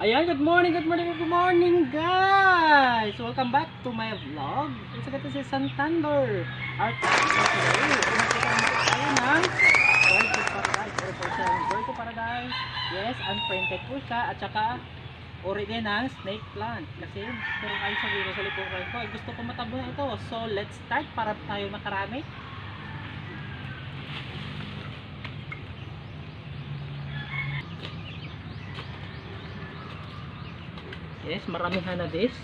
Ayan, good morning guys! Welcome back to my vlog. Isa ka si Santander. Our topic for today, tayo ng Bird to Paradise or for Bird to Paradise. Yes, unprinted po siya at saka origin ng snake plant. Kasi meron kayo sa video sa likuran ko. Ay, gusto ko matabo na ito. So, let's start para tayo makarami. Yes, maramihan na this.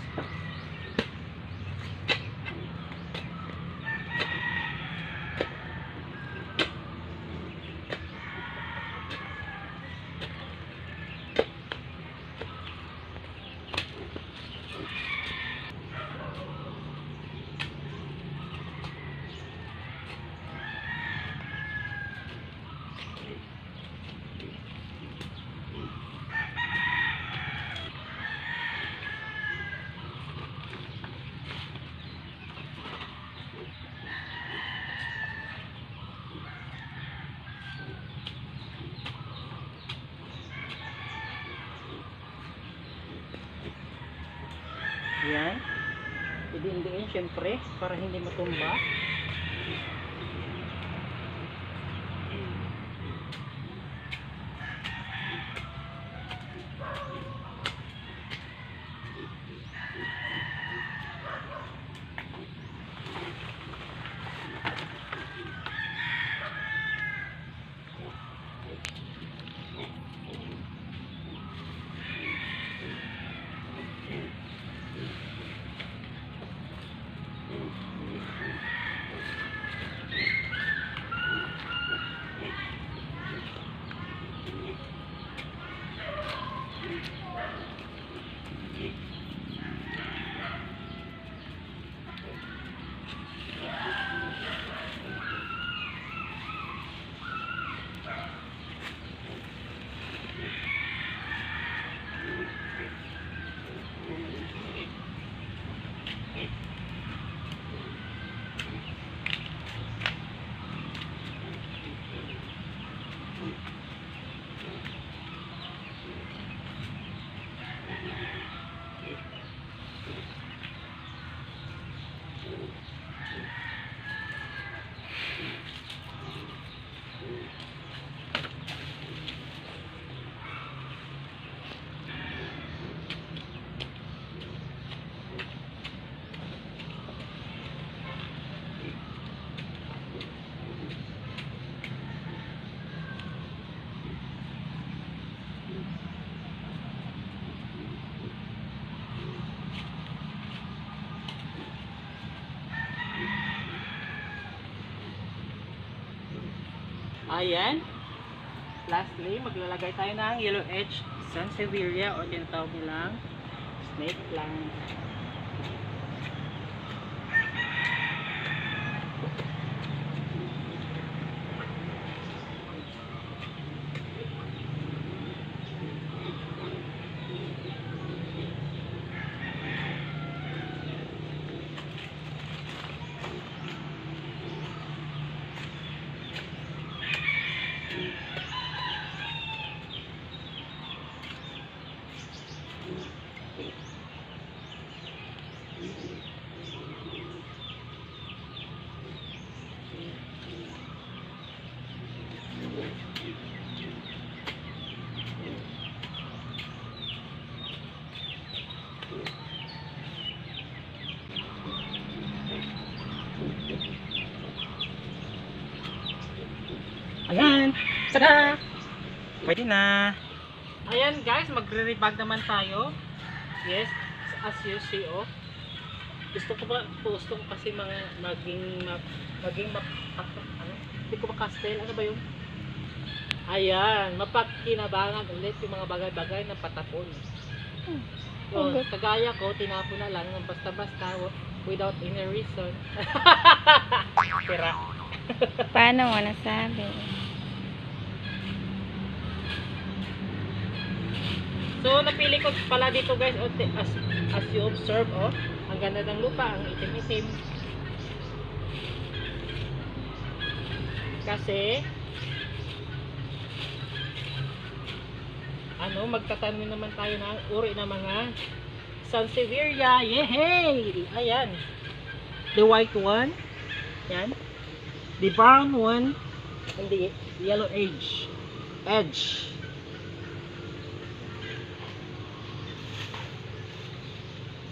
Yan. Idindiin syempre para hindi matumba. Ayan. Lastly, maglalagay tayo ng yellow edge sansevieria o tinatawag nilang snake plant. Ayan, tada! Pwede na. Ayan guys, magre-rebag naman tayo. Yes, as you see, oh. Gusto ko kasi maging ano? Hindi ko makastel, ano ba yung? Ayan, mapakinabangan ulit yung mga bagay-bagay na patapon. So, kagaya ko, tinapon na lang ng basta-basta without any reason. Tira. Paano mo nasabi? So, napili ko pala dito guys, as you observe, oh, ang ganda ng lupa, ang itim-itim. Kasi, magtatanim naman tayo ng uri ng mga Sansevieria. Yehey! Ayan. The white one. Yan. The brown one. And the yellow edge.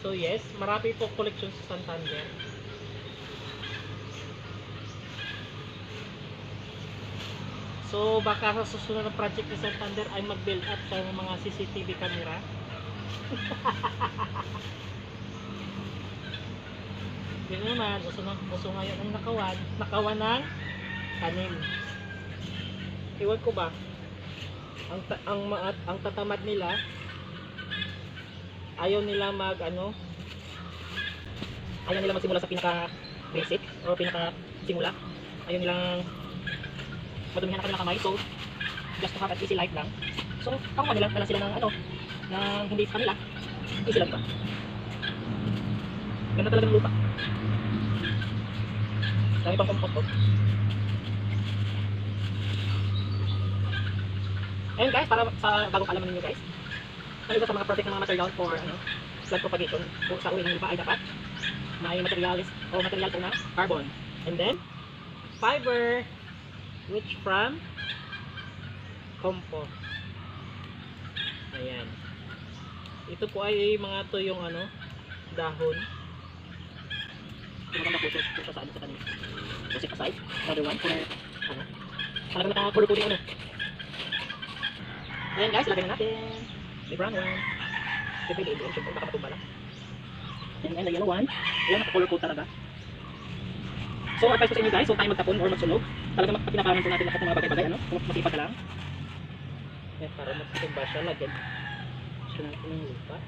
So yes, marami po collection sa Santander. So baka sa susunod na project ni Santander ay mag-build up sa mga CCTV camera. Yun naman, uso ngayon ang nakawan ng tanim. Iwan ko ba? Ang tatamad nila, ayaw nila magsimula sa pinaka basic o pinaka simula. Ayaw nilang madumihan na kanilang kamay, so just to have an easy life lang. So ang kanila dala sila ng hindi sa kanila, easy lang ba? Ganda talaga ng lupa. Dami pang compost po. Ayun guys, para sa bagong kalaman ninyo guys, ano sa mga perfect na mga material for plant propagation sa uri ng lupa ay dapat may material po na carbon, and then fiber, which from compost. Ayan. Ito po ay mga tuyong dahon. Maganda po ito sa kanila. Kasi aside, another one for talagang naka-color po din Ayan guys, lagay na natin the brown one. Depende ito, syempre baka matumba lang. And the yellow one, ayan, naka-color code talaga. So advice ko sa inyo guys, huwag tayo magtapon or magsunog. Talagang pinaparaman po natin lahat ng mga bagay-bagay, kung masipag ka lang. Yan, para magtumba siya, lagyan siya natin ng lupa.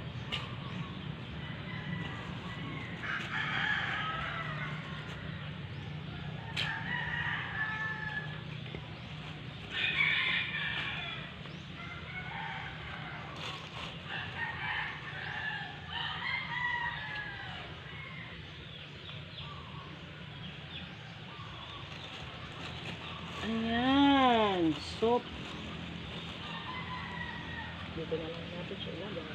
Ayan. So, dito na lang natin siya ilagay.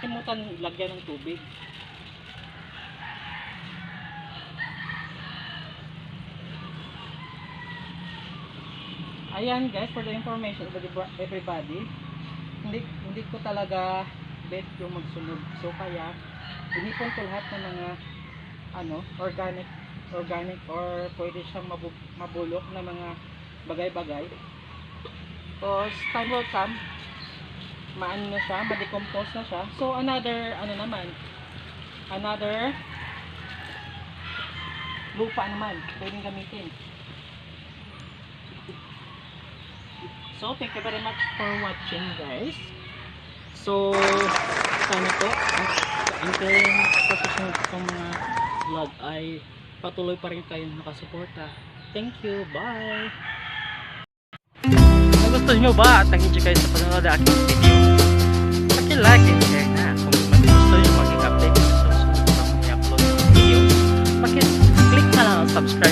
Kalimutan lagyan ng tubig. Ayan guys, for the information of everybody, hindi ko talaga bet yung magsunod. So kaya inipon ko lahat ng mga organic or pwede siyang mabulok na mga bagay-bagay. Tapos time will come, maano na siya, ma-decompose na siya. So another lupa naman pwedeng gamitin. So, thank you very much for watching guys. So, sana po until sa susunod kong mga vlog ay patuloy pa rin kayong nakasuporta. Thank you, bye! Kung gusto nyo ba at nag-enjoy kayo sa panonood ng aking video, paki-like and share na. Kung gusto nyo maging update sa susunod kong i-upload ng video, paki-click na lang ang subscribe